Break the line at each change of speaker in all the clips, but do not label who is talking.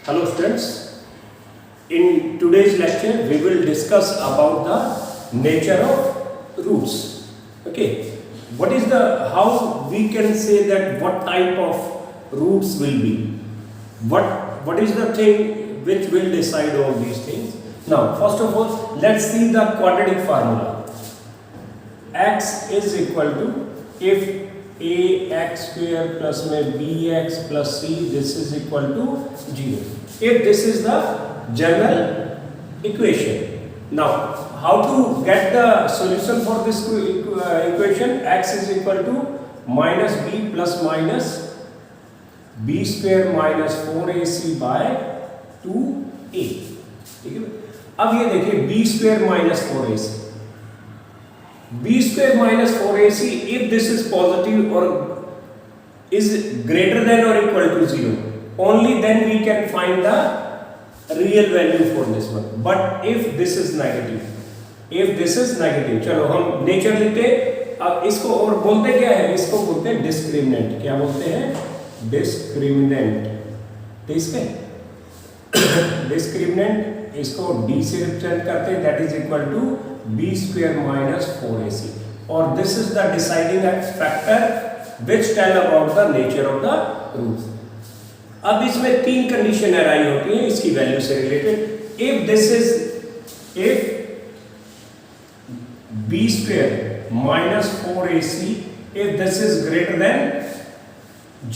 Hello students, in today's lecture we will discuss about the nature of roots. Okay, what is the, how we can say that what type of roots will be? What is the thing which will decide all these things? Now first of all let's see the quadratic formula. X is equal to, if ax square plus में bx plus c, this is equal to 0. If this is the general equation. Now how to get the solution for this equation? X is equal to minus b plus minus b square minus 4ac by 2a. ठीक है, अब ये देखिए b square minus 4ac, b square minus 4ac, if this is positive or is greater than or equal to 0, only then we can find the real value for this one. But if this is negative, चलो हम nature लेते, अब इसको और बोलते क्या है, इसको बोलते हैं डिस्क्रिमिनेंट. क्या बोलते हैं? डिस्क्रिमिनेंट. ठीक है, डिस्क्रिमिनेंट इसको d से रिप्रेजेंट करते हैं, that is equal to b square minus 4ac, और this is the deciding factor which tell about the nature of the roots. अब इसमें तीन कंडीशन अराइज होती हैं इसकी वैल्यू से related. If this is, if b square minus 4ac, if this is greater than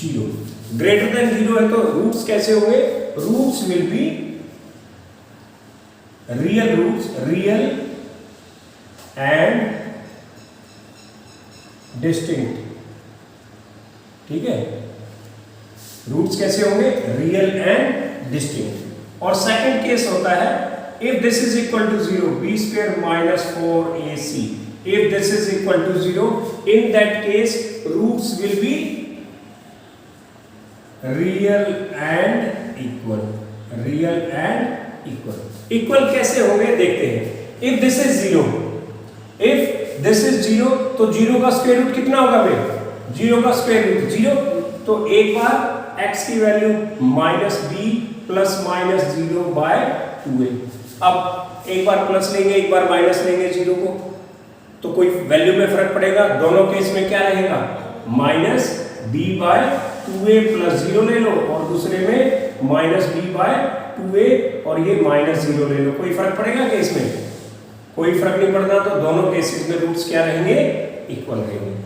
0, greater than 0 है तो roots कैसे होंगे? Roots will be real roots, real and distinct. ठीक है, रूट्स कैसे होंगे? Real and distinct. और सेकंड केस होता है, if this is equal to 0, b square minus 4ac, if this is equal to 0, in that case roots will be real and equal. Real and equal. Equal कैसे होंगे देखते हैं. If this is 0, if this is 0 तो 0 का square root कितना होगा भाई? 0 का स्क्वायर रूट 0, तो एक बार x की value minus b plus minus 0 by 2a. अब एक बार प्लस लेंगे एक बार माइनस लेंगे 0 को, तो कोई वैल्यू में फर्क पड़ेगा? दोनों केस में क्या रहेगा? Minus b bye 2a plus 0 ले लो, और दूसरे में माइनस b बाय 2a और ये माइनस 0 ले लो. कोई फर्क पड़ेगा क्या इसमें? कोई फर्क नहीं पड़ता. तो दोनों केसेस में रूट्स क्या रहेंगे? इक्वल रहेंगे.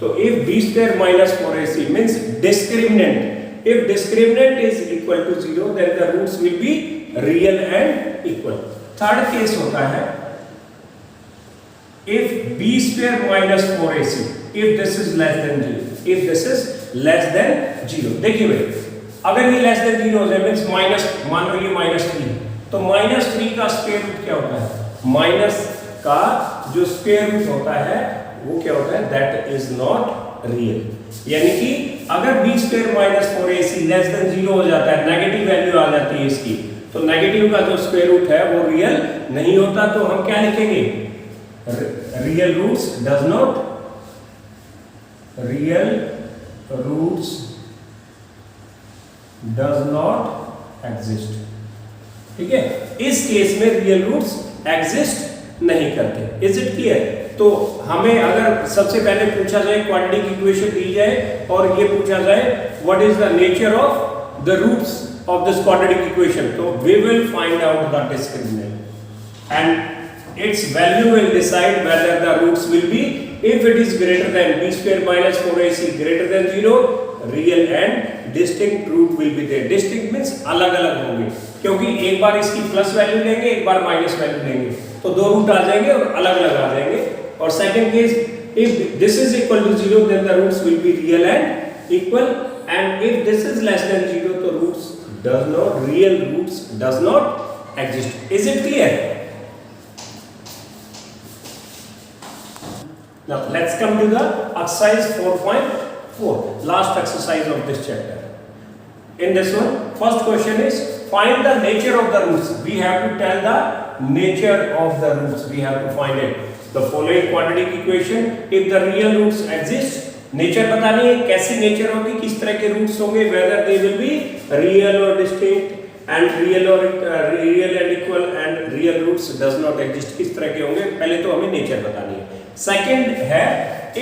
तो if b square minus 4ac means discriminant, if discriminant is equal to 0 then the roots will be real and equal. Third case होता है, if b square minus 4ac, if this is less than 0, if this is less than 0. देखिए भाई, अगर ये less than 0 हो जाए means minus, मान लो ये -3, तो -3 का स्क्वायर रूट क्या होता है? माइनस का जो स्क्वायर रूट होता है वो क्या होता है? That is not real. यानी कि अगर b square minus 4ac less than 0 हो जाता है, नेगेटिव वैल्यू आ जाती है इसकी, तो नेगेटिव का जो स्क्वायर रूट है वो रियल नहीं होता. तो हम क्या लिखेंगे? Real roots does not, real roots does not exist. ठीक है, इस केस में रियल रूट्स एग्जिस्ट नहीं करते. Is it clear? तो हमें अगर सबसे पहले पूछा जाए, क्वाड्रेटिक इक्वेशन दी जाए और ये पूछा जाए what is the nature of the roots of this quadratic equation, तो we will find out the discriminant and its value will decide whether the roots will be, if it is greater than b square minus 4ac greater than 0, real and distinct root will be there. Distinct means अलग अलग होंगे, क्योंकि एक बार इसकी plus value लेंगे एक बार minus value लेंगे, तो दो रूट आ जाएंगे और अलग अलग आ जाएंगे. और second case, if this is equal to 0 then the roots will be real and equal, and if this is less than 0 the roots does not, real roots does not exist. Is it clear? Now let's come to the exercise 4.4, last exercise of this chapter. In this one, first question is find the nature of the roots. We have to tell the nature of the roots, we have to find it. The following quadratic equation, if the real roots exist, nature बतानी है कैसी nature होगी, किस तरह के roots होंगे, whether they will be real और distinct, and real और real and equal and real roots does not exist, किस तरह के होंगे पहले तो हमें नेचर बतानी है। सेकंड है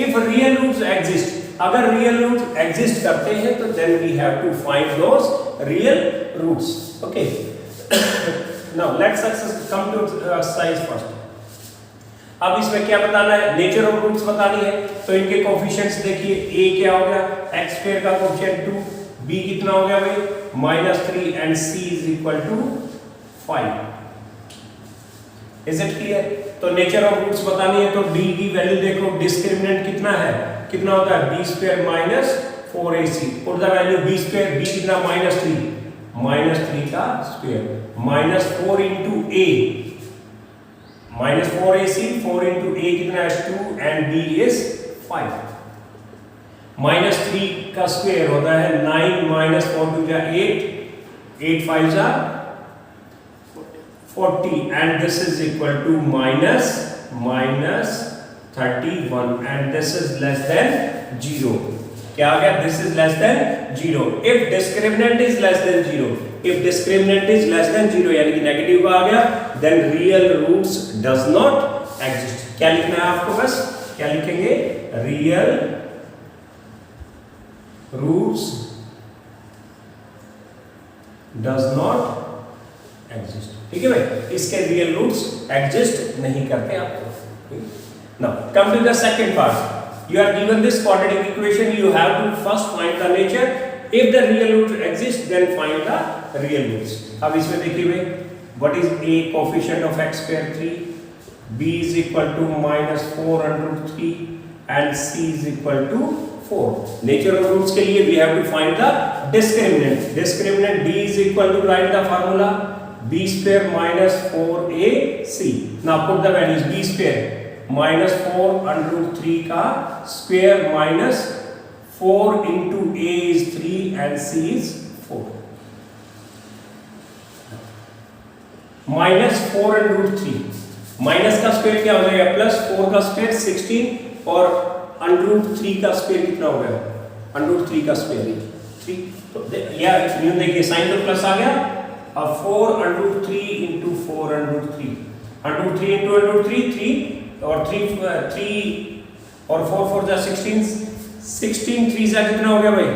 इफ रियल रूट्स एग्जिस्ट, अगर रियल रूट्स एग्जिस्ट करते हैं तो then we have to find those real roots. Okay, now let's come to exercise first. अब इसमें क्या बताना है, नेचर ऑफ रूट्स बतानी है, तो इनके कोएफिशिएंट्स देखिए, a क्या हो गया x स्क्वायर का कोएफिशिएंट 2, b कितना हो गया भाई -3 and c is equal to 5। Is it clear? तो नेचर ऑफ रूट्स बतानी है तो d की वैल्यू देखो, डिस्क्रिमिनेंट कितना है, कितना होता है b square minus 4ac, put the value b square, b कितना -3 का square minus 4 into a -4ac, 4 into a कितना है 2 and b is 5। -3 का स्क्वायर होता है 9 minus 4 to जा 8, 8 5 जा 40 and this is equal to minus 31 and this is less than 0। क्या आ गया? This is less than 0 if discriminant is less than 0, if discriminant is less than 0 यानी कि नेगेटिव का आ गया, then real roots does not exist। क्या लिखना है आपको, बस क्या लिखेंगे, real roots does not exist। ठीक है भाई, इसके real roots exist नहीं करते आपको। now come to the second part, you are given this quadratic equation, you have to first find the nature, if the real root exists then find the real roots। अब इसमें देखिए भाई, what is a coefficient of x square 3, b is equal to -4 under root 3 and c is equal to 4। nature of roots के लिए we have to find the discriminant, discriminant d is equal to, write the formula b square minus 4ac, now put the values, b square -4 under root 3 का square minus 4 into a is 3 and c is 4, -4 and root 3, minus का square क्या हो जाएगा +4 का square 16 और under root 3 का square कितना हो गया, अंडर रूट 3 का स्क्वायर 3, तो या न्यू देखिए साइन तो प्लस आ गया, अब 4 under root 3 into 4 under root 3, under root 3 into under root 3 और 3 और 4 4 जा 16 3 जा कितना हो गया भाई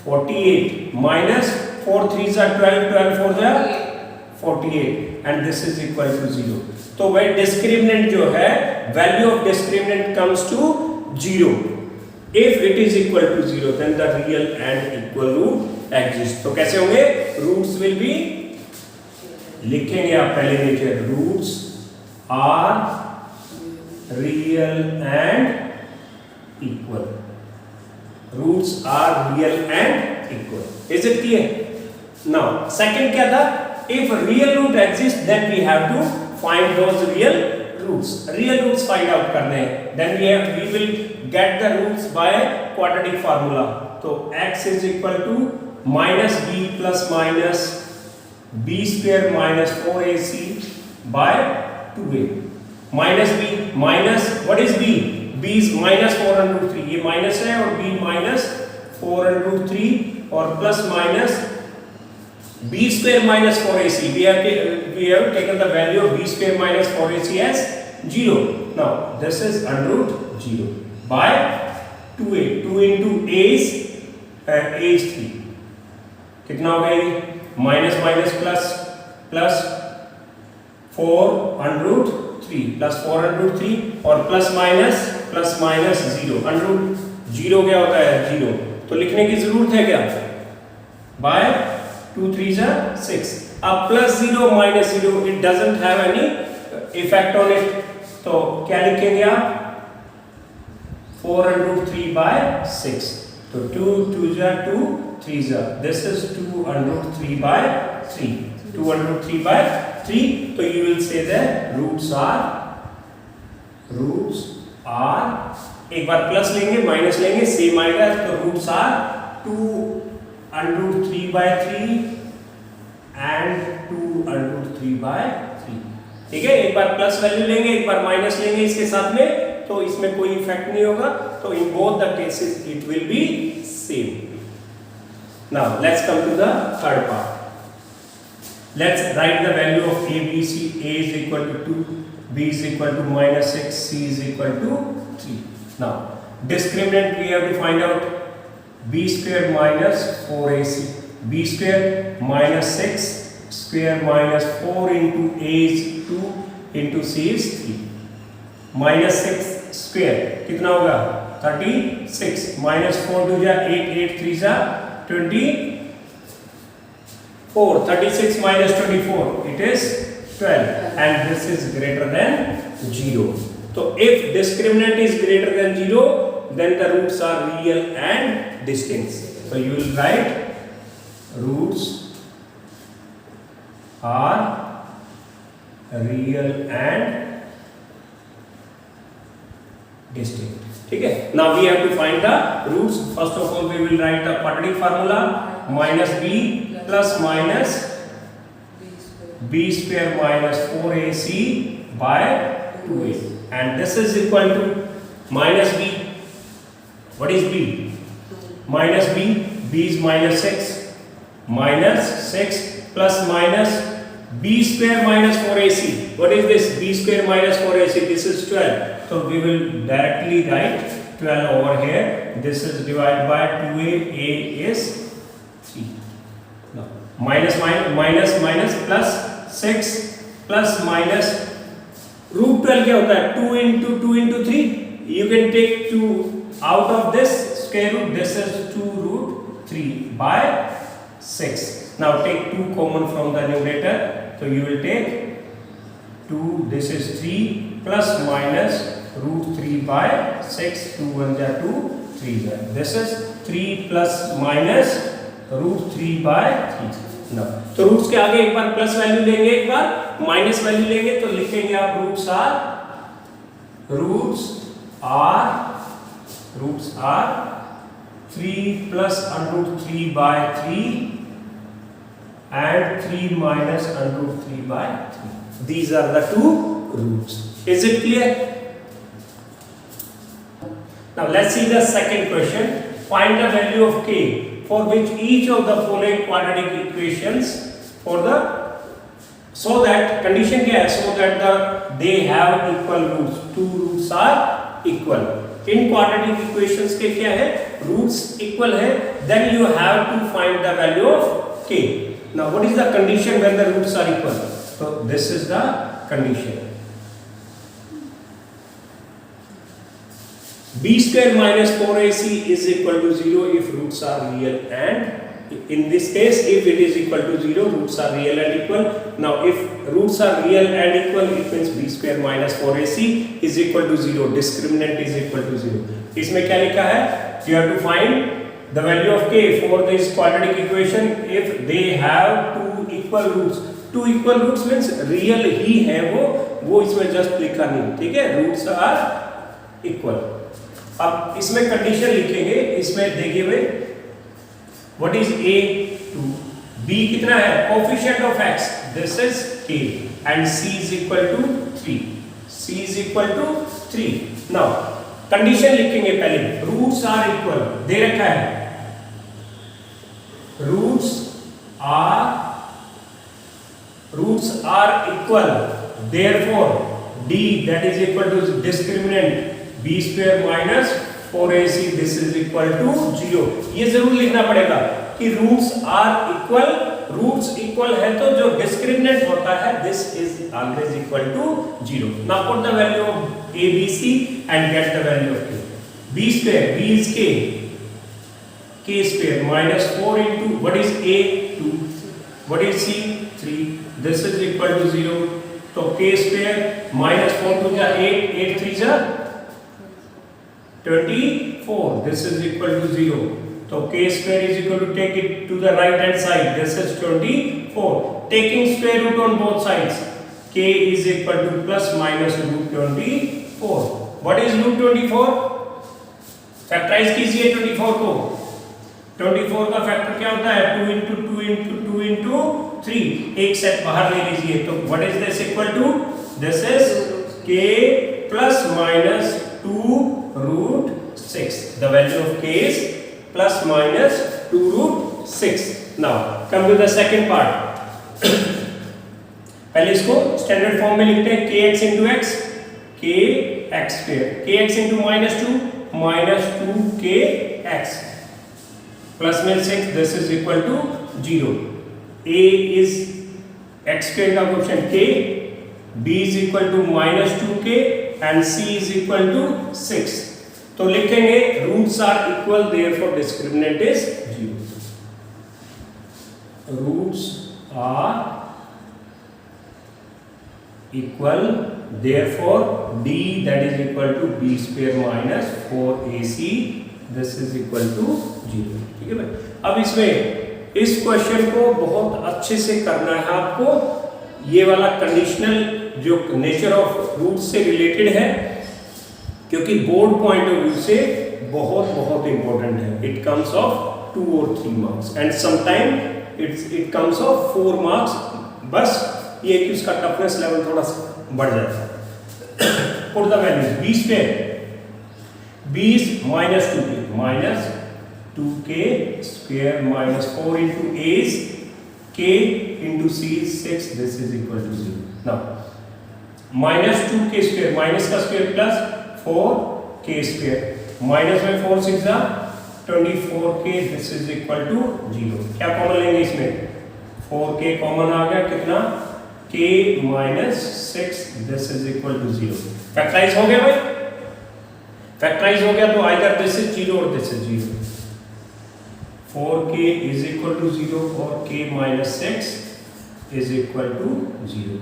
48 माइनस 4 3 जा 12 12 4 जा 48 and this is equal to 0। तो भाई डिस्क्रिमिनेंट जो है, value of discriminant comes to 0 if it is equal to 0 then the real and equal root exist. तो कैसे होंगे, रूट्स विल बी, लिखेंगे आप पहले नीचे, roots are real and equal, roots are real and equal. Is it clear? Now second क्या था, if real root exists then we have to find those real roots, real roots find out करने हैं, then we will get the roots by quadratic formula। तो x is equal to minus b plus minus b square minus 4ac by 2a, minus b minus what is b, b is minus 4 under root 3, ये minus है और b minus 4 under root 3 और plus minus b square minus 4ac, we have taken the value of b square minus 4ac as 0। now this is under root 0 by 2a, 2 into a is 3, कितना हो गया ये, minus minus plus plus 4 under root 3 plus 4 under root 3 और plus minus 0, under root 0 क्या होता है 0, तो लिखने की जरूरत है क्या, by 2 3 6, अब +0 -0 it doesn't have any effect on it, तो क्या लिखेंगे आप 4 under root 3 by 6, तो 2 2 2 3 this is 2 under root 3 by 3, 2 under root 3 by 3, तो you will say that roots are एक बार प्लस लेंगे माइनस लेंगे सेम आएगा, तो roots are 2 under root 3 by 3 and 2 under root 3 by 3। ठीक है, एक बार प्लस वैल्यू लेंगे एक बार माइनस लेंगे इसके साथ में, तो इसमें कोई इफेक्ट नहीं होगा, तो in both the cases it will be same. Now let's come to the third part. Let's write the value of a, b, c. A is equal to 2, b is equal to minus 6, c is equal to 3. Now discriminant we have to find out. B square minus 4ac, b square minus 6 square minus 4 into a is 2 into c is 3. Minus 6 square कितना होगा 36 minus 4 2 जा 8 8 3 जा 24. 36 minus 24 it is 12 and this is greater than 0. So if discriminant is greater than 0 then the roots are real and distinct. So you will write roots are real and distinct. ठीक है. Now we have to find the roots. First of all we will write the quadratic formula minus b plus minus b square minus 4ac by 2a and this is equal to minus b. What is b? Minus b. B is minus 6 plus minus b square minus 4ac. What is this? B square minus 4ac. This is 12. So we will directly write 12 over here. This is divided by 2a. A is 3. Now minus plus 6 plus minus root 12 क्या होता है? 2 into 3. You can take 2 out of this square root. This is 2 root 3 by 6. Now take 2 common from the numerator. So you will take 2. This is 3 plus minus root 3 by 6. 2 1 ja 2 3 ja. This is 3 plus minus root 3 by 3. Now तो roots के आगे एक बार plus value लेंगे एक बार minus value लेंगे तो लिखेंगे आप roots are 3 plus under root 3 by 3 and 3 minus under root 3 by 3. These are the two roots. Is it clear? Now let's see the second question. Find the value of k for which each of the following quadratic equations so that condition क्या है? So that they have equal roots. Two roots are equal. In quadratic equations के क्या है? Roots equal है. Then you have to find the value of k. Now what is the condition when the roots are equal? So this is the condition. B square minus 4ac is equal to 0 if roots are real and in this case if it is equal to 0 roots are real and equal. Now if roots are real and equal it means b square minus 4ac is equal to 0. Discriminant is equal to 0. इसमें क्या लिखा है? You have to find the value of k for this quadratic equation if they have two equal roots. Two equal roots means real ही है वो इसमें just लिखा नहीं. ठीक है? Roots are equal. अब इसमें कंडीशन लिखेंगे. इसमें देखिए भाई what is a 2 b कितना है? Coefficient of x this is k and c is equal to 3. c is equal to 3. Now condition लिखेंगे पहले. रूट्स आर इक्वल दे रखा है. Roots are equal therefore d that is equal to discriminant b square minus 4ac this is equal to 0. ये जरूर लिखना पड़ेगा कि roots are equal. Roots equal है तो जो डिस्क्रिमिनेंट होता है this is always equal to 0. Now put the value of a b c and get the value of k. b square b is k square minus 4 into what is a 2 what is c 3 this is equal to 0. So k square minus 4 to the 8 8 3 जा 24 this is equal to 0. So k square is equal to take it to the right hand side this is 24. Taking square root on both sides k is equal to plus minus root 24. What is root 24? Factorise कीजिए 24 को. 24 का factor क्या होता है? 2 into 2 into 2 into 3. एक set बाहर ले लीजिए. तो what is this equal to? This is k plus minus 2 root 6. The value of k is plus minus 2 root 6. Now come to the second part. पहले इसको स्टैंडर्ड फॉर्म में लिखते हैं kx into x, kx square, kx into -2, -2kx plus में 6, this is equal to 0. a is x square का coefficient k, b is equal to -2k and c is equal to 6. तो लिखेंगे roots are equal, therefore discriminant is 0. Roots are equal, therefore d that is equal to b square minus 4ac, this is equal to 0. ठीक है भाई. अब इसमें इस question को बहुत अच्छे से करना है आपको. ये वाला कंडीशनल जो नेचर ऑफ रूट से रिलेटेड है, क्योंकि बोर्ड पॉइंट ऑफ व्यू से बहुत बहुत इंपॉर्टेंट है. It comes of 2 or 3 marks and sometime it comes of 4 marks. बस ये कि उसका टफनेस लेवल थोड़ा सा बढ़ जाता है. Put the values. b square, b is -2k, -2k square minus 4 into a is k into c is 6, this is equal to 0. now -2k square, minus का square plus 4k square, minus में 4 6 24k, this is equal to 0. क्या common लेंगे इसमें? 4k common आ गया. कितना? k minus 6, this is equal to 0. Factorise हो गया भाई. फैक्टराइज हो गया तो आइदर दिस इज 0 और this is 0. 4k is equal to 0 और k minus 6 is equal to 0.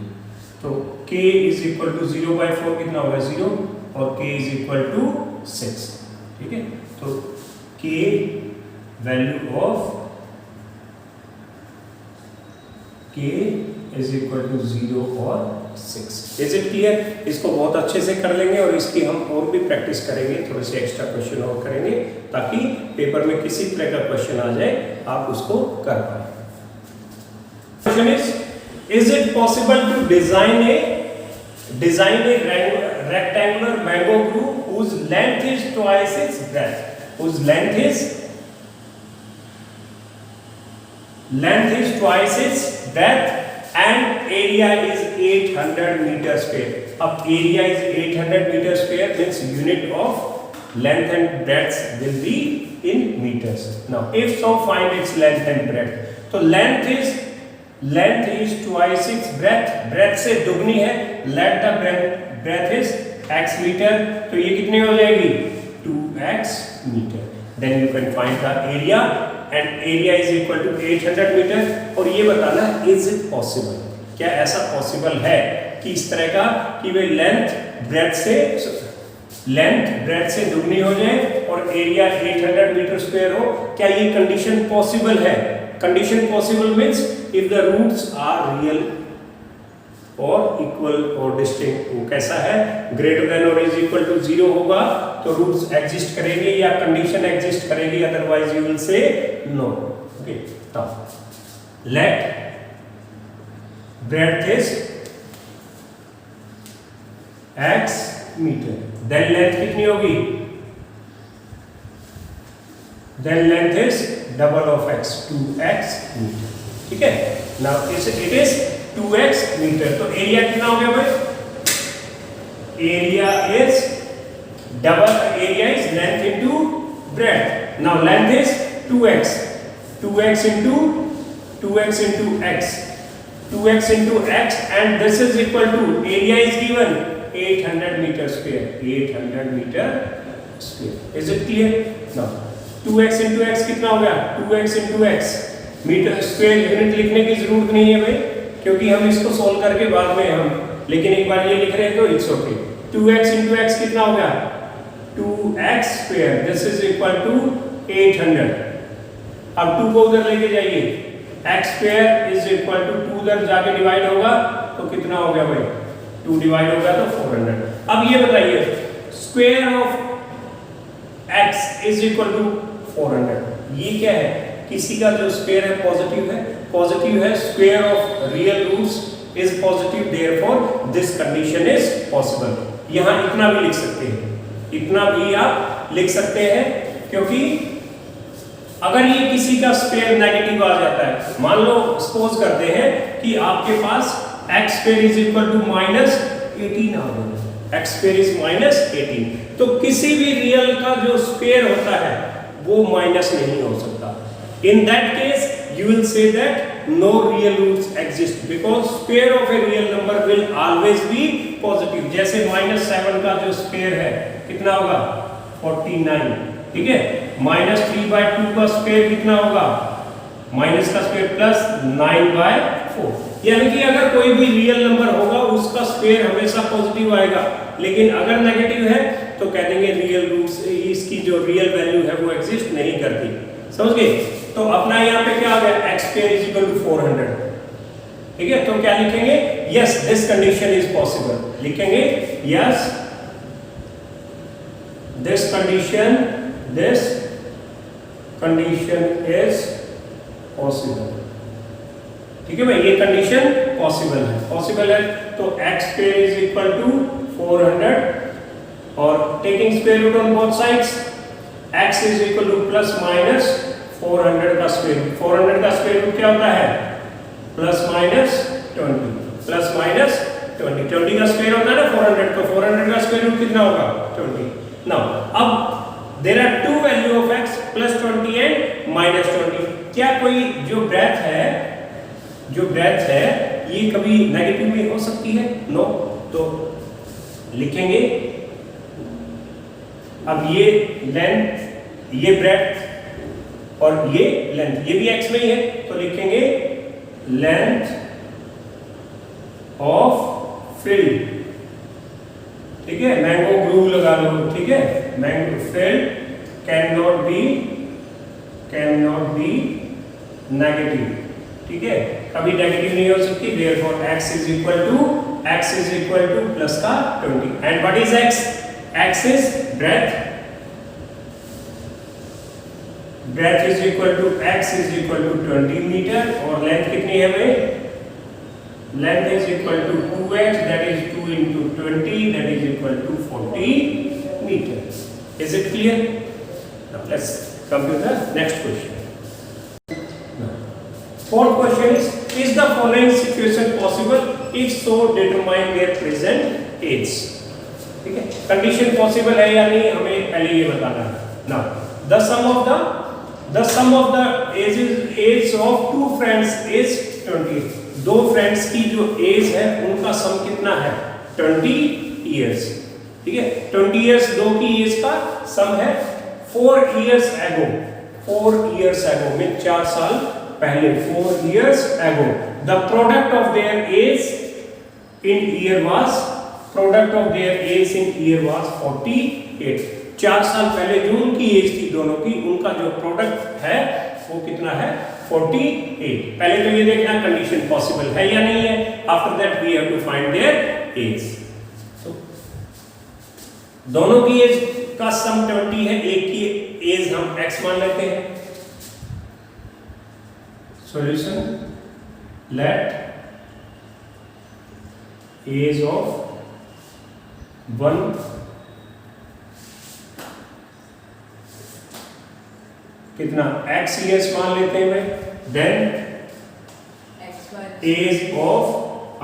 तो k is equal to 0 by 4 कितना होगा? 0 और k is equal to 6. ठीक है. तो k value of k is equal to 0 और 6. Is it clear? इसको बहुत अच्छे से कर लेंगे और इसकी हम और भी प्रैक्टिस करेंगे. थोड़े से एक्स्ट्रा क्वेश्चन और करेंगे ताकि पेपर में किसी तरह का क्वेश्चन आ जाए आप उसको कर पाए. Question is it possible to design a rectangular mango group whose length is twice its breadth, whose length is twice its breadth and area is 800 meter square. अब area is 800 meter square means unit of length and breadth will be in meters. Now if so, find its length and breadth. तो length is twice its breadth, breadth से दुगनी है. let the breadth is x meter, तो ये कितनी हो जाएगी? 2x meter. then you can find the area and area is equal to 800 meter. और ये बताना is it possible, क्या ऐसा पॉसिबल है कि इस तरह का कि वे लेंथ ब्रेथ से दुगनी हो जाए और एरिया 800 मीटर स्क्वायर हो. क्या ये कंडीशन पॉसिबल है? Condition possible means if the roots are real और इक्वल और डिस्टिंक्ट. वो कैसा है? ग्रेटर देन और इज इक्वल टू 0 होगा तो रूट्स एग्जिस्ट करेंगे या कंडीशन एग्जिस्ट करेगी, otherwise you will say no. Okay. Now let breadth is x meter, then length कितनी होगी? then length is double of x, 2x meter. ठीक है. now it is 2x meter. तो area कितना हो गया भाई? Area is double, area is length into breadth. now length is 2x, 2x into x, 2x into x and this is equal to area is given 800 meter square, 800 meter square. is it clear? now 2x into x कितना हो गया? 2x into x metre square. Unit लिखने की जरूरत नहीं है भाई, क्योंकि हम इसको सॉल्व करके बाद में हम, लेकिन एक बार ये लिख रहे हैं तो it's okay. 2x into x कितना हो गया? 2x square, this is equal to 800. अब 2 को उधर लेके जाइए, x square is equal to 2 उधर जाके डिवाइड होगा तो कितना हो गया भाई? 2 डिवाइड होगा तो 400. अब ये बताइए square of x is equal to 400. ये क्या है? किसी का जो स्क्वायर है पॉजिटिव है. Square of real roots is positive, therefore this condition is possible. यहाँ इतना भी लिख सकते हैं, इतना भी आप लिख सकते हैं, क्योंकि अगर ये किसी का स्क्वायर नेगेटिव आ जाता है, मान लो सपोज करते हैं कि आपके पास x square is equal to minus 18 आ गया, x स्क्वायर इज माइनस 18, तो किसी भी रियल का जो स्क्वायर होता है वो माइनस नहीं हो सकता। इन that case you will say that no real roots exist because square of a real number will always be positive। जैसे -7 का जो स्क्वायर है कितना होगा 49, ठीक है। -3/2 का स्क्वायर कितना होगा, माइनस का स्क्वायर प्लस 9/4, यानी कि अगर कोई भी रियल नंबर होगा उसका स्क्वायर हमेशा पॉजिटिव आएगा, लेकिन अगर नेगेटिव है तो कह देंगे रियल रूट्स, इसकी जो रियल वैल्यू है वो एग्जिस्ट नहीं करती, समझ गए। तो अपना यहाँ पे क्या आ गया, x square is equal to 400, ठीक है। तो क्या लिखेंगे, yes this condition is possible, लिखेंगे yes this condition is possible, ठीक है भाई, ये कंडीशन पॉसिबल है। तो x square is equal to 400 और taking square root on both sides, x is equal to plus minus 400 का स्क्वायर रूट, 400 का स्क्वायर रूट क्या होता है प्लस माइनस 20, प्लस माइनस 20, 20 का स्क्वायर होता है ना 400, तो 400 का स्क्वायर रूट कितना होगा 20। नाउ अब there are two value of x plus 20 and minus 20। क्या कोई जो ब्रेथ है ये कभी नेगेटिव में हो सकती है, नो। तो लिखेंगे अब ये लेंथ, ये ब्रेथ और ये लेंथ, ये भी x में ही है, तो लिखेंगे लेंथ ऑफ फील्ड, ठीक है। मैंगो ग्लू लगा लो, ठीक है। Mango field can not be negative, ठीक है, कभी नेगेटिव नहीं हो सकती। Therefore x is equal to plus का 20 and what is x is breadth is equal to x is equal to 20 metre और लेंथ कितनी है भाई, length is equal to 2x that is 2 into 20 that is equal to 40 metre. Is it clear? Now let's come to the next question. Fourth question is the following situation possible? If so, determine their present age, ठीक है। Condition possible है या नहीं हमें पहले ये बताना है। Now the sum of the age of two friends is 20। दो फ्रेंड्स की जो एज है उनका सम कितना है 20 इयर्स, ठीक है। 20 इयर्स दो की एज का सम है 4 इयर्स एगो में 4 साल पहले, 4 years ago the product of their age in year was 48। 4 साल पहले जो उनकी एज थी दोनों की, उनका जो प्रोडक्ट है वो कितना है 48। पहले तो ये देखना कंडीशन पॉसिबल है या नहीं है, after that we have to find their age. तो दोनों की एज का सम 20 है, एक की एज हम x मान लेते हैं। Solution, let age of one कितना x years मान लेते हैं भाई, then age of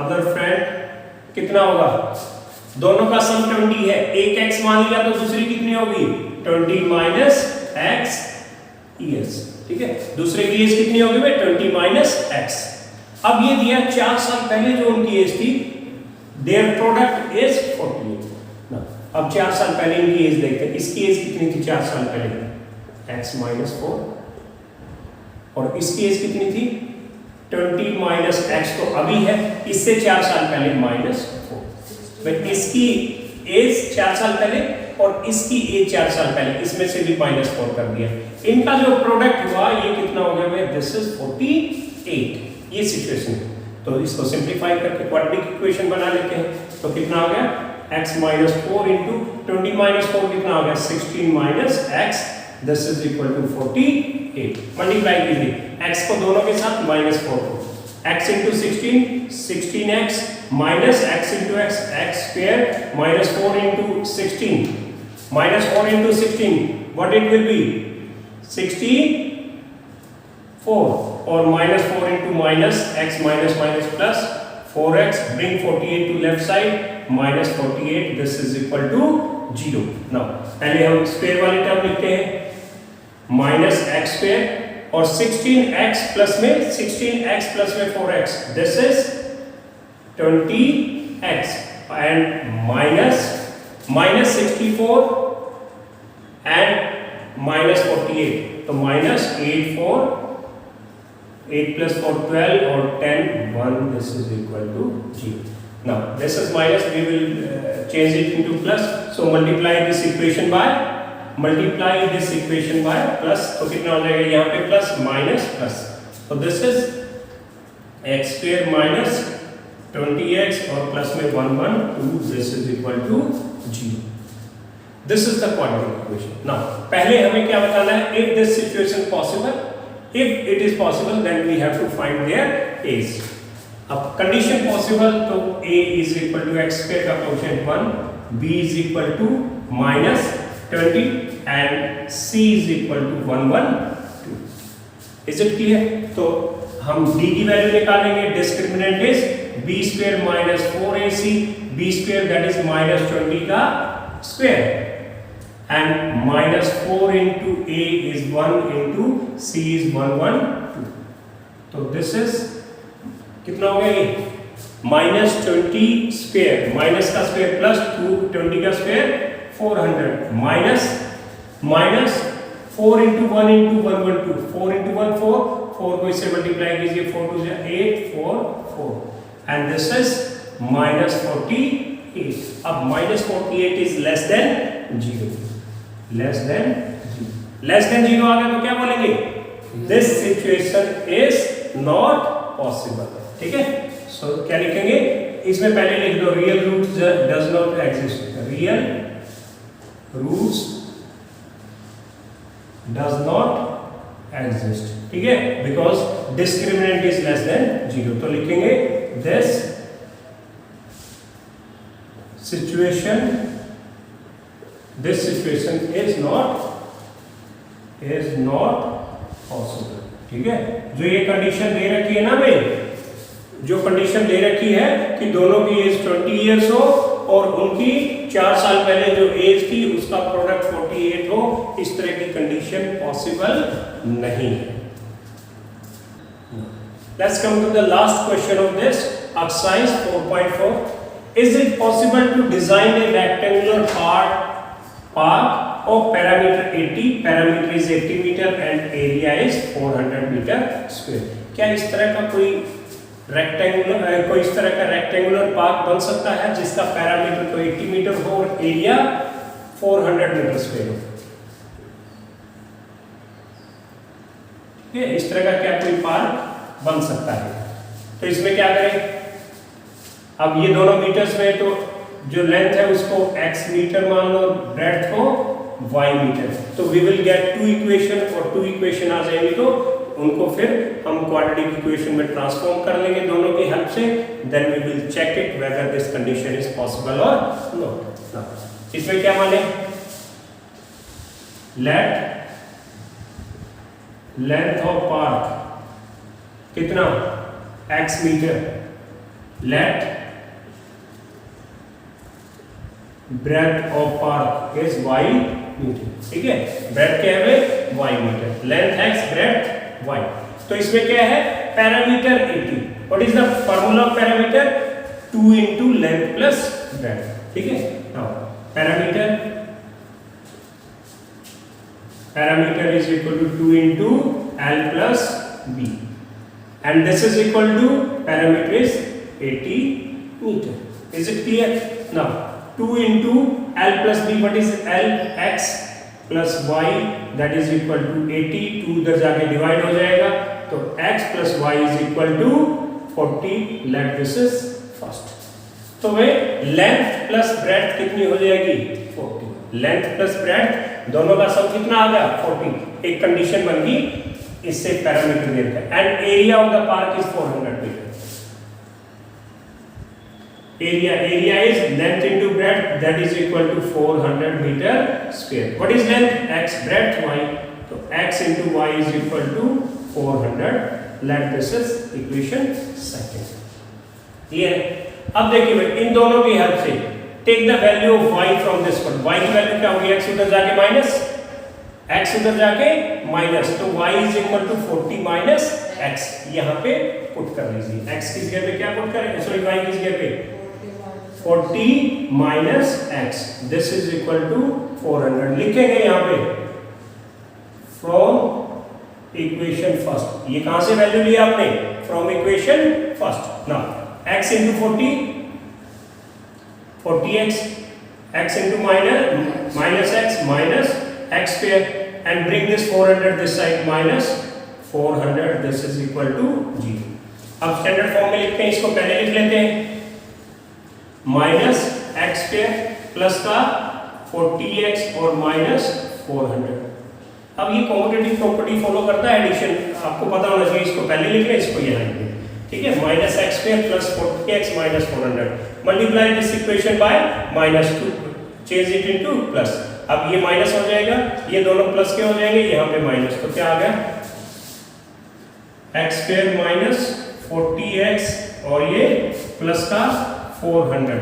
other friend कितना होगा, दोनों का सम 20 है, एक x मान लिया तो दूसरी कितनी होगी 20 माइनस x years, ठीक है। दूसरे की एज कितनी होगी भाई 20 माइनस x। अब ये दिया 4 साल पहले जो उनकी एज थी, देयर प्रोडक्ट इज 48। ना अब 4 साल पहले इनकी एज देखते हैं, इसकी एज कितनी थी 4 साल पहले x माइनस 4 और इसकी एज कितनी थी 20 माइनस x, तो अभी है, इससे 4 साल पहले माइनस 4। भाई इसकी एज 4 साल पहले और इसकी एज 4 साल पहले, इसमें से भी -4 कर दिया। इनका जो प्रोडक्ट हुआ ये कितना हो गया भाई, दिस इज 48। ये सिचुएशन है, तो इसको सिंपलीफाई करके क्वाड्रेटिक इक्वेशन बना लेते हैं। तो कितना हो गया x माइनस 4 इंटू 20 माइनस 4 कितना हो गया 16 minus x, this is equal to 48। Multiply कीजिए x को दोनों के साथ -4 को, x into 16x minus x into x square minus 4 into 16 minus 4 into 16, what it will be 60 4 or minus 4 into minus x minus minus plus 4x, bring 48 to left side, minus 48, this is equal to 0. now पहले हम square वाली term लिखते हैं minus x square और 16x plus में 4x, this is 20x and minus 64 and minus 48, तो minus 8 plus 4 12 or 10 1, this is equal to 0. now this is minus, we will change it into plus, so multiply this equation by plus, तो कितना हो जाएगा यहाँ पे plus minus plus, तो this is x square minus 20x और plus में 1 1 2, this is equal to 0. This is the quadratic equation. now पहले हमें क्या बताना है, if this situation possible, if it is possible then we have to find their a's. अब condition possible तो a is equal to x square का coefficient 1, b is equal to minus 20 and c is equal to 1 1 2. is it clear? तो हम d की value निकालेंगे, discriminant is b square minus 4ac, b square that is minus 20 का square and minus 4 into a is 1 into c is 1 1 2. तो this is कितना हो गया ये minus 20 स्क्वायर, माइनस का स्क्वायर प्लस 20 का square 400 minus 4 into 1 into 112, 4 into 1 4 को इससे मल्टीप्लाई कीजिए, 4 2 8 4 4 and this is minus 48. अब minus 48 is less than 0, less than 0 आ गया तो क्या बोलेंगे, this situation is not possible. ठीक है, सो क्या लिखेंगे, इसमें पहले लिख दो real roots does not exist, real roots does not exist, ठीक है, because discriminant is less than 0. तो लिखेंगे this situation is not possible. ठीक है, जो ये कंडीशन दे रखी है ना भाई, जो कंडीशन दे रखी है कि दोनों की एज 20 इयर्स हो और उनकी 4 साल पहले जो एज थी उसका प्रोडक्ट 48 हो, इस तरह की कंडीशन पॉसिबल नहीं है. Let's come to the last question of this exercise 4.4. Is it possible to design a rectangular park of parameter 80, parameter is 80 meter and area is 400 meter square. क्या इस तरह का कोई रेक्टेंगुलर पार्क बन सकता है जिसका पैरामीटर तो 80 मीटर हो और एरिया 400 मीटर स्क्वायर हो? ये इस तरह का क्या कोई पार्क बन सकता है? तो इसमें क्या करें, अब ये दोनों मीटर्स में तो जो लेंथ है उसको x मीटर मान लो, ब्रेड्थ को y मीटर, तो वी विल गेट 2 इक्वेशन और 2 इक्वेशन आ जाएंगी तो उनको फिर हम क्वाड्रेटिक इक्वेशन में ट्रांसफॉर्म कर लेंगे दोनों की हेल्प से, then we will check it whether this condition is possible और नॉट. इसमें क्या माने, लेट लेंथ ऑफ पार्क कितना x metre, let breadth of park is y metre. ठीक है, ब्रेड्थ क्या है, y metre, length x, breadth y. तो इसमें क्या है, parameter 80. What is the formula of parameter, 2 into length plus breadth. ठीक है, now parameter is equal to 2 into l plus b and this is equal to parameter is 80 meter. Is it clear? Now 2 into l plus b, what is l, x plus y that is equal to 80, 2 उधर जाके divide हो जाएगा तो x plus y is equal to 40. let this is first. तो वे length plus breadth कितनी हो जाएगी, 40. Length plus breadth दोनों का सम कितना आ गया, 40. एक कंडीशन बन गई, इससे पैरामीटर दे रखा है and area of the park is 400 metre. area is length into breadth that is equal to 400 meter square. What is length, x, breadth y, so x into y is equal to 400. Let this is equation second. Clear है? अब देखिए भाई इन दोनों की help से take the value of y from this one. y की वैल्यू क्या होगी? x उधर जाके माइनस, x उधर जाके माइनस, तो y is equal to 40 minus x. यहाँ पे पुट कर लीजिए. x की जगह पे क्या पुट करें? सॉरी y की जगह पे 40 minus x. This is equal to 400. लिखेंगे यहाँ पे फ्रॉम इक्वेशन फर्स्ट. ये कहां से वैल्यू लिया आपने? From equation first. Now x into 40, 40x, x into minus x minus x square, and bring this 400 this side minus 400. This is equal to 0. अब standard form में लिखते हैं इसको. पहले लिख लेते हैं माइनस एक्स स्क्वायर प्लस का 40x और माइनस 400. अब ये कॉम्यूटेटिव प्रॉपर्टी फॉलो करता है एडिशन. आपको पता होना चाहिए. इसको पहले लिख रहे हैं, इसको यहाँ लिख रहे हैं. ठीक है. Minus x square plus 40x minus 400. Multiply this equation bye minus 2, change it into plus. अब ये माइनस हो जाएगा, ये दोनों प्लस के हो जाएंगे, यहाँ पे माइनस. तो क्या आ गया? एक्स स्क्वायर माइनस 40x और ये प्लस का 400.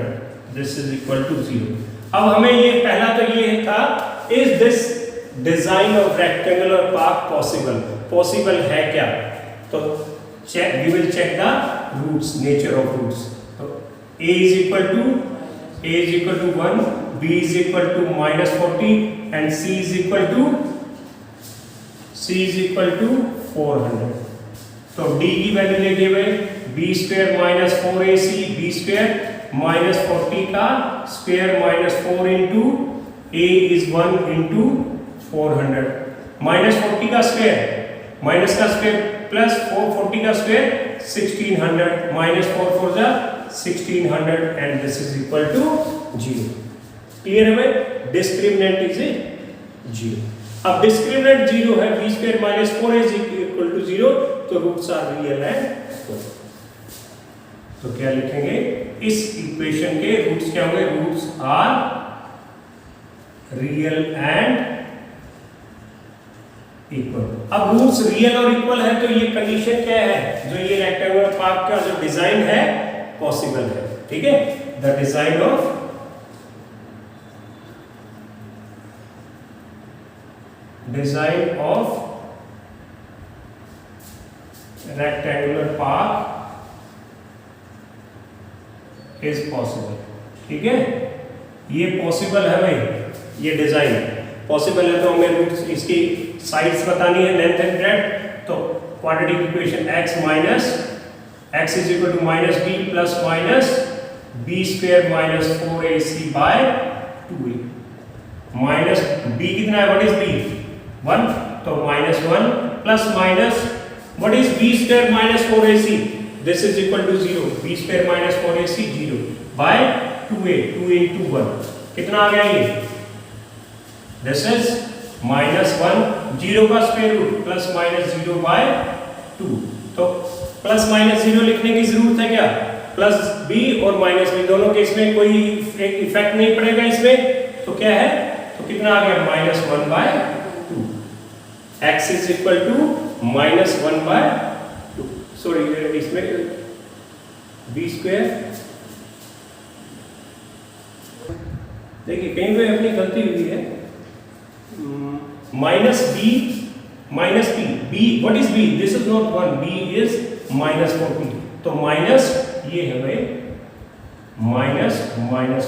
This is equal to 0. अब हमें ये पहला तो ये था, is this design of rectangular park possible? Possible है क्या? तो check, we will check the roots, nature of roots. So a is equal to 1, b is equal to minus 40, and c is equal to 400. तो d की value लेके हुए b square minus 4ac, b square minus 40 का square minus 4 into a is 1 into 400. Minus 40 का square minus का square plus 440 का square 1600 minus 4 4 जा 1600 and this is equal to 0. Clear है भाई? Discriminant is 0. अब डिस्क्रिमिनेंट 0 है, b square minus 4 is equal to 0, तो roots are real and equal. तो क्या लिखेंगे? इस इक्वेशन के रूट्स क्या होंगे? Roots are real and equal. अब रूट्स रियल और इक्वल है तो ये कंडीशन क्या है? जो ये रेक्टेंगुलर पार्क का जो डिजाइन है पॉसिबल है. ठीक है. The design of rectangular park is possible. ठीक है. ये पॉसिबल है भाई. ये डिजाइन पॉसिबल है तो हमें रूट्स इसकी साइड्स बतानी है, लेंथ एंड ब्रेड्थ. तो quadratic equation x minus x is equal to minus b plus minus b square minus 4ac by 2a. Minus b कितना है? What is b? 1. तो minus 1 plus minus what is b square minus 4ac? This is equal to 0. b square minus 4ac 0 by 2a. 2 into 1 कितना आ गया ये? This is minus 1. 0 का square root plus minus 0 by 2. तो plus minus 0 लिखने की जरूरत है क्या? प्लस b और माइनस b दोनों के इसमें कोई इफेक्ट नहीं पड़ेगा इसमें. तो क्या है? तो कितना आ गया? Minus 1 by 2. x is equal to minus 1 by 2. Sorry इसमें b स्क्वायर, देखिए कहीं पे अपनी गलती हुई है. Minus b minus p. b what is b? This is not 1. b is minus 40. तो माइनस ये है भाई माइनस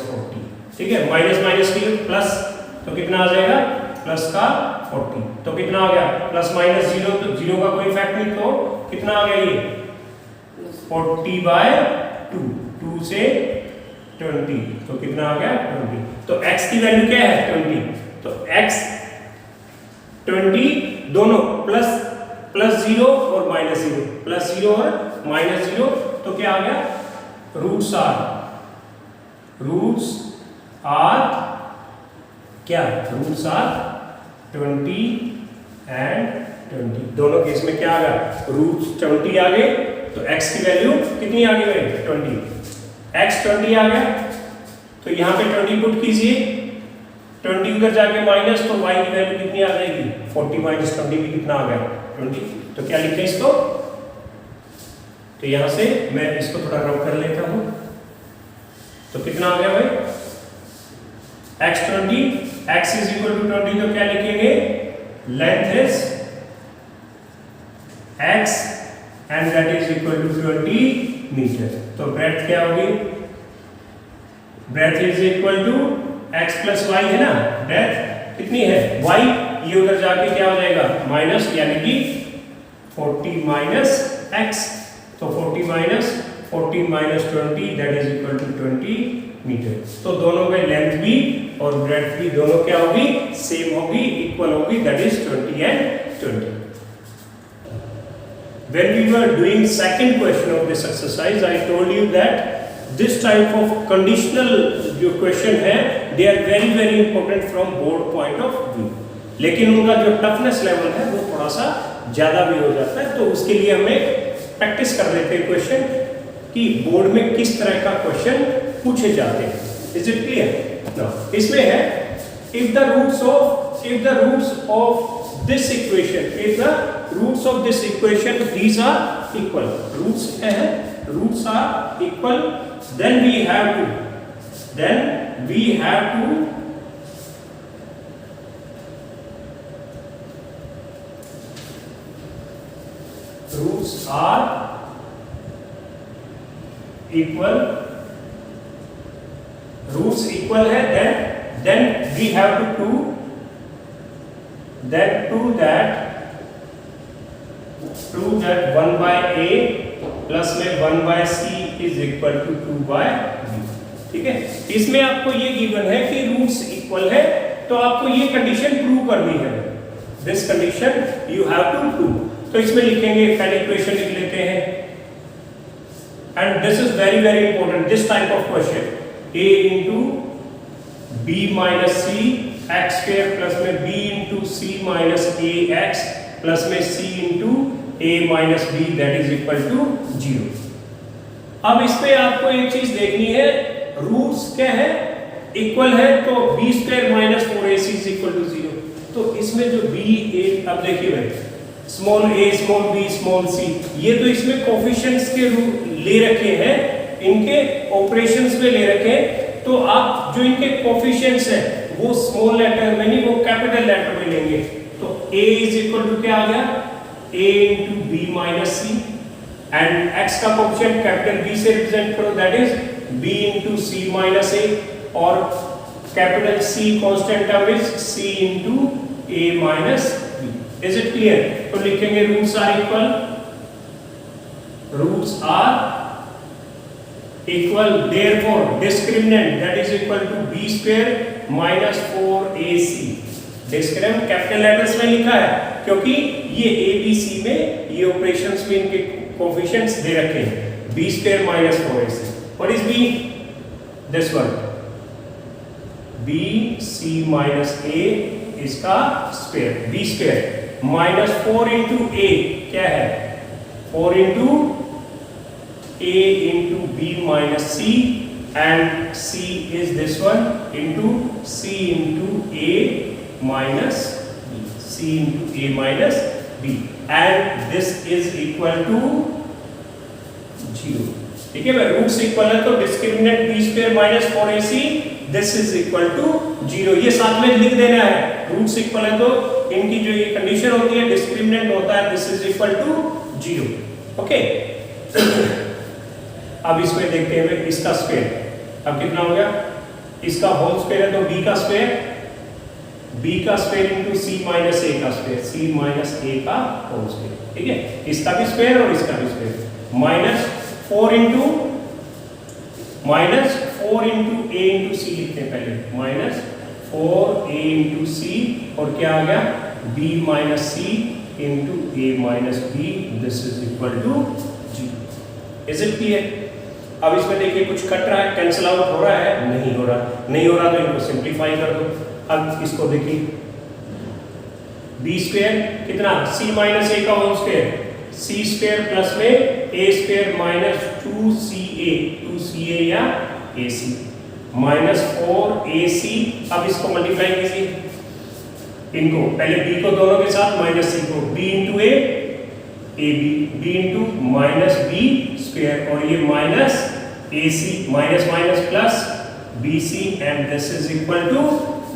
40. ठीक है. माइनस माइनस की प्लस, तो कितना आ जाएगा? प्लस का 40. तो कितना आ गया? प्लस माइनस 0, तो 0 का कोई इफेक्ट नहीं. तो कितना आ गया ये? 40 बाय 2. 2 से 20. तो कितना आ गया? 20. तो x की वैल्यू क्या है? 20. तो x 20 दोनों प्लस 0 और माइनस 0, प्लस 0 और माइनस 0. तो क्या आ गया? रूट्स आर क्या? Roots are 20 and 20. दोनों केस में क्या आ गया? रूट्स 20 आ गए. तो x की वैल्यू कितनी आ गई? 20. x 20 आ गया. तो यहाँ पे 20 पुट कीजिए. 20 उधर जाके माइनस, तो y की वैल्यू कितनी आ जाएगी? 40 माइनस 20 भी कितना आ गया? 20. तो क्या लिखें इसको, तो यहां से मैं इसको थोड़ा रब कर लेता हूं। तो कितना आ गया भाई, x 20, x is equal to 20, तो क्या लिखेंगे, length is x and that is equal to 20 metre. तो ब्रेड्थ क्या होगी, breadth is equal to x plus y है ना, ब्रेड्थ कितनी है y, ये उधर जाके क्या हो जाएगा माइनस, यानी कि 40 माइनस x, तो 40 minus 20 that is equal to 20 metre. तो दोनों में लेंथ भी और ब्रेड्थ भी दोनों क्या होगी, सेम होगी, इक्वल होगी, that is 20 and 20। When we were doing second question of this exercise, I told you that this type of conditional जो question है, they are very very important from board point of view। लेकिन उनका जो toughness level है वो थोड़ा सा ज़्यादा भी हो जाता है, तो उसके लिए हमें प्रैक्टिस कर लेते हैं क्वेश्चन कि बोर्ड में किस तरह का क्वेश्चन पूछे जाते हैं। Is it clear? नाउ इसमें है if the roots of this equation, if the roots of this equation these are equal, roots क्या है, roots are equal, then we have to roots are equal, roots equal है, then we have to prove that 1 by a plus में 1 by c is equal to 2 by b। ठीक है, इसमें आपको ये given है कि रूट्स इक्वल है, तो आपको ये कंडीशन प्रूव करनी है, this condition you have to prove. तो इसमें लिखेंगे, पहले इक्वेशन लिख लेते हैं, and this is very very important, this type of question, a into b minus c x square plus में b into c minus a x plus में c into a minus b that is equal to 0। अब इस पे आपको एक चीज देखनी है, रूट्स क्या है, इक्वल है, तो b square minus 4ac is equal to 0। तो इसमें जो b a, अब देखिए भाई, small a small b small c, ये तो इसमें कोफिशिएंट्स के रूट ले रखे हैं, इनके ऑपरेशंस में ले रखे हैं, तो आप जो इनके कोफिशिएंट्स हैं वो स्मॉल लेटर में नहीं, वो कैपिटल लेटर में लेंगे। तो a इज इक्वल टू क्या आ गया, a into b minus c, and x का कोफिशिएंट कैपिटल B से रिप्रेजेंट करो, that is b into c minus a, और capital C constant term is c into a minus b। Is it clear? तो लिखेंगे roots are equal, therefore discriminant that is equal to b square minus 4ac। Discriminant capital letters में लिखा है क्योंकि ये a b c में ये operations में इनके कोफिशिएंट्स दे रखे हैं, b square minus 4ac। What is b? This one, b c minus a इसका square, b square minus 4 into a क्या है, 4 into a into b minus c, and c is this one into c into a minus b, c into a minus b, and this is equal to 0। ठीक है भाई, roots equal है तो discriminant b square minus 4ac this is equal to 0, ये साथ में लिख देना है। रूट्स इक्वल है तो इनकी जो ये कंडीशन होती है, डिस्क्रिमिनेंट होता है this is equal to 0। Okay, अब इसमें देखते हैं इसका स्क्वायर, अब कितना हो गया, इसका होल स्क्वायर है तो b का square into c minus a का स्क्वायर, c माइनस a का होल स्क्वायर। ठीक है, इसका भी स्क्वायर और इसका भी square, minus 4 into a into c लिखते हैं पहले, माइनस 4a इंटू c, और क्या आ गया b minus c into a minus b, this is equal to 0। Is it clear? अब इसमें देखिए कुछ कट रहा है, कैंसिल आउट हो रहा है, नहीं हो रहा तो इनको सिंप्लीफाई कर दो। अब इसको देखिए, b स्क्वायर कितना, c माइनस a का whole square, c square plus में a स्क्वायर माइनस 2ca या ac माइनस 4ac। अब इसको मल्टीप्लाई कीजिए, इनको पहले b को दोनों के साथ, माइनस c को, b into a a b into minus b square और ये minus a C minus minus plus b c and this is equal to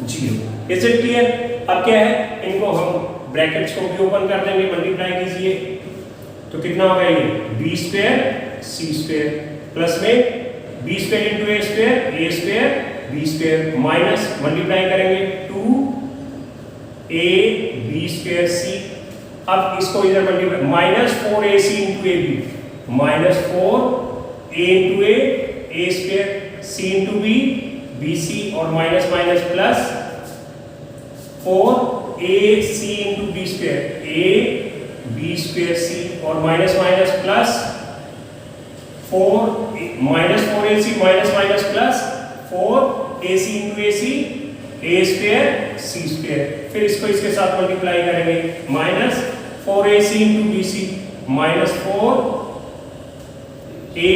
0। Is it clear? अब क्या है, इनको हम ब्रैकेट्स को भी ओपन कर देंगे, मल्टीप्लाई कीजिए तो कितना होगा ये बी स्क्वायर सी स्क्वायर प्लस में B square into A square B square minus multiply करेंगे 2 ए बी स्क्वायर सी। अब इसको इधर multiply minus 4 A C into A B minus 4 A into A square C into B C और minus minus plus 4 A C into B square A B square सी और minus minus plus 4 minus 4 A C minus minus plus 4 A C into a c a square C square. फिर इसको इसके साथ multiply करेंगे minus 4 A C into B c minus 4 a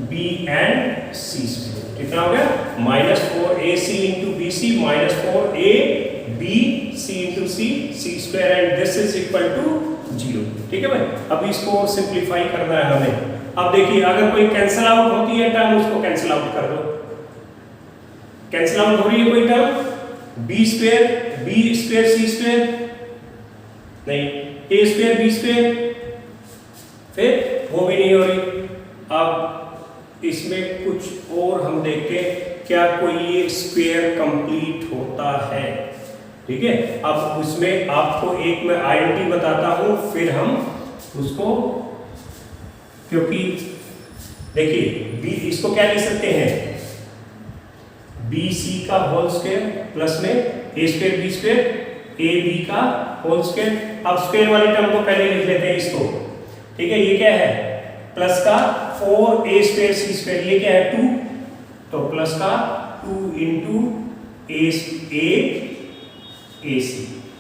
b and c square. कितना हो गया minus 4 A C into B c minus 4 a b c into c square and this is equal to 0। ठीक है भाई, अब इसको simplify करना है हमें। अब देखिए अगर कोई कैंसिल आउट होती है टर्म उसको कैंसिल आउट कर दो। कैंसिल आउट हो रही है कोई टर्म बी स्क्वायर सी स्क्वायर नहीं ए स्क्वायर बी स्क्वायर, फिर वो भी नहीं हो रही। अब इसमें कुछ और हम देखते हैं क्या कोई ये स्क्वायर कंप्लीट होता है। ठीक है, अब उसमें आपको एक मैं आइडेंटिटी बताता हूं फिर हम उसको, क्योंकि देखिए इसको क्या लिख सकते हैं बी सी का होल स्क्वायर प्लस में A square B square A B का होल स्क्वायर। अब स्क्वायर वाली टर्म को पहले लिख लेते हैं इसको। ठीक है, ये क्या है प्लस का 4 ए स्क्वायर सी स्क्वायर, ये क्या है 2, तो प्लस का 2 इंटू ए सी।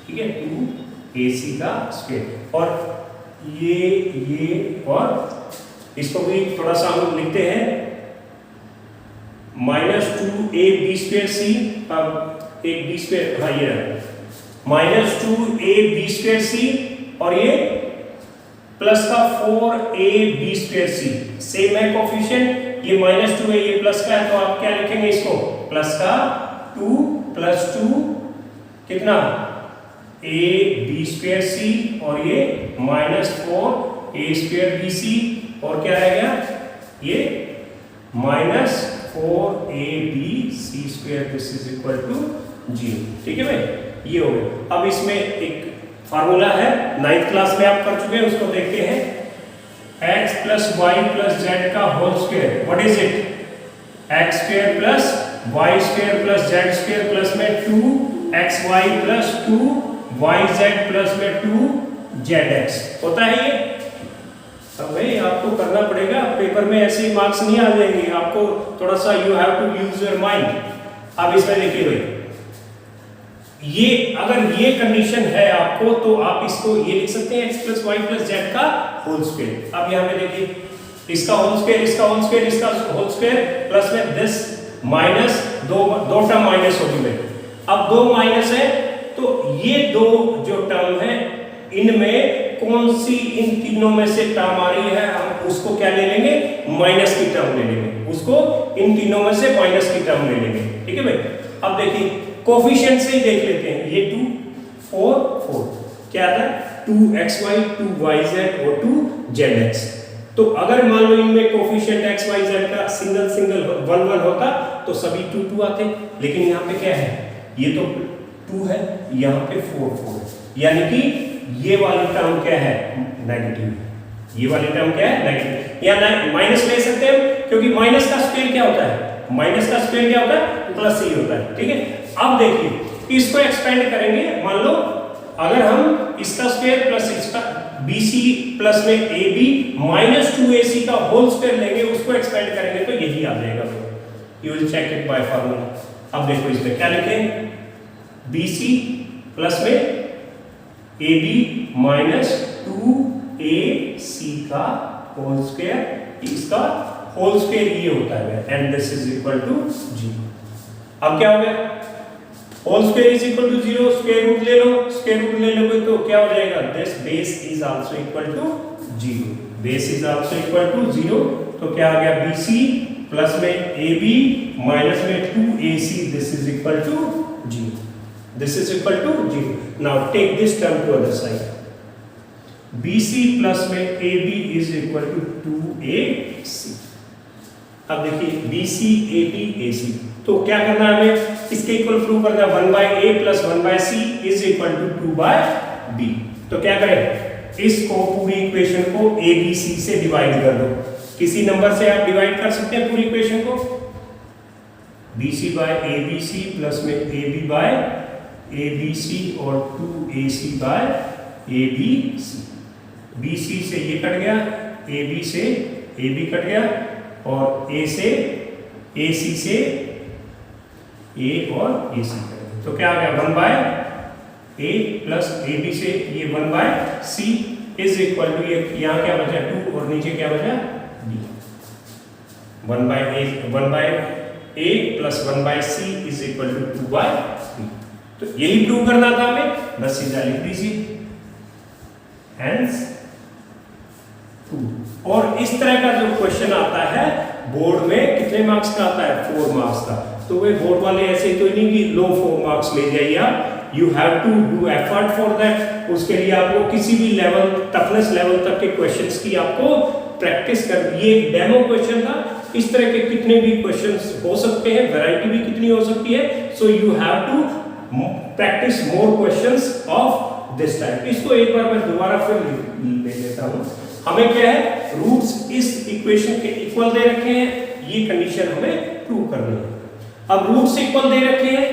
ठीक है 2 ए सी का स्क्वायर और ये और इसको भी थोड़ा सा हम लिखते हैं माइनस 2 ए बी स्क्वायर सी। अब एक बी स्क्वायर हाँ ये माइनस 2 ए बी स्क्वायर सी और ये प्लस का 4 a B square c. Same है कोफिशिएंट, ये माइनस 2 है ये प्लस का है, तो आप क्या लिखेंगे इसको प्लस का 2 प्लस 2 कितना ए बी स्क्वायर सी और ये माइनस 4 ए स्क्वायर बी सी और क्या रह गया ये minus 4 a b c square this is equal to 0। ठीक है भाई, ये हो गया। अब इसमें एक फार्मूला है 9th क्लास में आप कर चुके हैं, उसको देखते हैं x plus Y plus Z का whole square. What is it, X square plus Y square plus Z square plus में 2xy प्लस 2yz प्लस में 2zx होता है ये। अब भाई आपको करना पड़ेगा, पेपर में ऐसे ही मार्क्स नहीं आ जाएंगे, आपको थोड़ा सा you have to use your mind. अब इसमें देखिए भाई ये अगर ये कंडीशन है आपको तो आप इसको ये लिख सकते हैं x plus Y plus Z का होल स्क्वायर। अब यहाँ पे देखिए इसका होल स्क्वायर इसका होल स्क्वायर इसका होल स्क्वायर प्लस में दिस माइनस दो टर्म माइनस होगी भाई। अब दो माइनस है तो ये दो जो टर्म है इनमें कौन सी इन तीनों में से टर्म आ रही है हम उसको क्या ले लेंगे माइनस की टर्म ले लेंगे, उसको इन तीनों में से माइनस की टर्म ले लेंगे। ठीक है भाई, अब देखिए कोफिशिएंट से ही देख लेते हैं, ये 2 4 4 क्या था 2xy 2yz और 2zx। तो अगर मान लो इनमें कोफिशिएंट x y z का सिंगल 1 1 होता तो सभी 2 2 आते, लेकिन यहाँ पे क्या है ये तो 2 है यहाँ पे 4 4 यानी कि ये वाली टर्म क्या है नेगेटिव, ये वाली टर्म क्या है नेगेटिव। या माइनस ले सकते हैं क्योंकि माइनस का स्क्वायर क्या होता है, माइनस का स्क्वायर क्या होता है प्लस ही होता है। ठीक है, अब देखिए इसको एक्सपेंड करेंगे, मान लो अगर हम इसका स्क्वायर प्लस इसका BC प्लस में AB माइनस 2AC का होल स्क्वायर लेंगे, उसको एक्सपेंड करेंगे तो यही आ जाएगा। You will check it by formula. अब देखो इसमें क्या लिखें BC प्लस में AB माइनस 2AC का होल स्क्वायर, इसका होल स्क्वायर ये होता है and this is equal to 0। अब क्या हो गया whole square is equal to 0, square root ले लो, स्क्वायर रूट ले लोगे तो क्या हो जाएगा, this base is also equal to 0, base is also equal to 0, तो क्या आ गया BC प्लस में AB माइनस में 2AC, this is equal to 0, this is equal to 0. Now take this term to other side, BC plus में AB is equal to 2AC. अब देखिए BC AB AC, तो क्या करना है हमें, इसके इक्वल प्रूव करना है, 1/a plus 1/c is equal to 2/b. तो क्या करें, इसको पूरी इक्वेशन को ABC से डिवाइड कर दो, किसी नंबर से आप डिवाइड कर सकते हैं पूरी इक्वेशन को, BC बाय ABC प्लस में AB बाय ABC और 2AC बाय ABC. BC से ये कट गया, AB से AB कट गया, और A से AC से A और AC करेंगे, तो क्या आ गया 1/a प्लस AB से ये 1/c इज इक्वल टू, ये यहाँ क्या बचा 2 और नीचे क्या बचा b, 1/a plus 1/c is equal to 2/b. तो यही प्रूव करना था हमें, बस सीधा लिख दीजिए हेंस प्रूव. और इस तरह का जो क्वेश्चन आता है बोर्ड में कितने मार्क्स का आता है, 4 मार्क्स का. तो वे बोर्ड वाले ऐसे तो नहीं कि लो 4 मार्क्स ले जाइए आप, you have to do effort for that. उसके लिए आपको किसी भी लेवल, टफनेस लेवल तक के क्वेश्चंस की आपको प्रैक्टिस कर. ये एक डेमो क्वेश्चन था, इस तरह के कितने भी क्वेश्चंस हो सकते हैं, वैरायटी भी कितनी हो सकती है. So you have to practise more questions of this type. इसको एक बार मैं दोबारा फिर ले लेता हूँ. हमें क्या है, रूट्स इस इक्वेशन के इक्वल दे रखे हैं, ये कंडीशन हमें प्रूव करनी है. अब रूट्स इक्वल दे रखे हैं,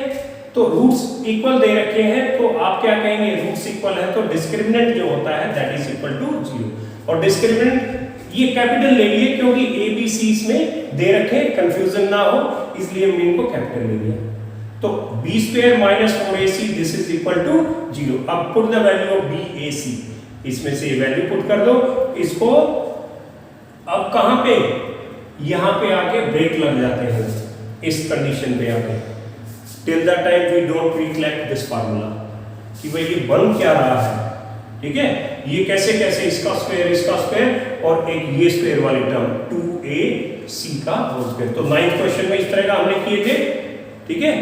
तो रूट्स इक्वल दे रखे हैं तो आप क्या कहेंगे, रूट्स इक्वल है तो डिस्क्रिमिनेंट जो होता है दैट इज इक्वल टू 0. और डिस्क्रिमिनेंट ये कैपिटल ले लिए क्योंकि ABC इसमें दे रखे, कंफ्यूजन ना हो इसलिए हमने इनको कैपिटल ले लिया. तो b square minus 4AC this is equal to 0. अब put the value of BAC, इसमें से वैल्यू पुट कर दो. इसको अब कहां पे, यहां पे आके ब्रेक लग जाते हैं, इस कंडीशन पे आके, till the time we don't recollect this formula कि भाई ये बन क्या रहा है. ठीक है, ये कैसे कैसे इसका स्क्वायर और एक ये स्क्वायर वाली टर्म 2AC का होल स्क्वायर. तो 9th क्वेश्चन में इस तरह का हमने किए थे. ठीक है,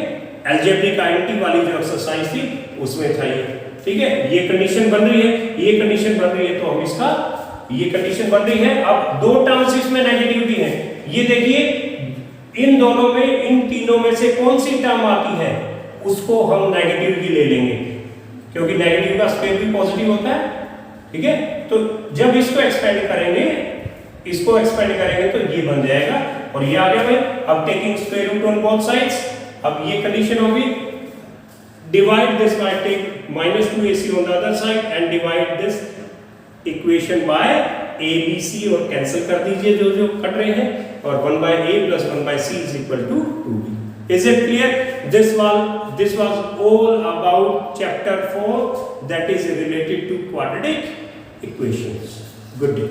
अलजेब्रिक आइडेंटिटी वाली जो एक्सरसाइज थी उसमें था ये. ठीक है, ये कंडीशन बन रही है, ये कंडीशन बन रही है, तो हम इसका, ये कंडीशन बन रही है. अब दो टर्म्स इसमें नेगेटिव भी हैं. ये देखिए इन दोनों में, इन तीनों में से कौन सी टर्म आती है उसको हम नेगेटिव की ले लेंगे, क्योंकि नेगेटिव का स्क्वायर भी पॉजिटिव होता है. ठीक है, तो जब इसको एक्सपेंड करेंगे, इसको एक्सपेंड करेंगे तो ये बन जाएगा और ये आ गया भाई. अब taking square root on both sides, अब ये कंडीशन होगी, divide this by, take -2AC on the other side and divide this equation by ABC और कैंसिल कर दीजिए जो जो कट रहे हैं, और 1/a plus 1/c is equal to 2b. Is it clear? This was all about chapter 4, that is related to quadratic equations. Good day.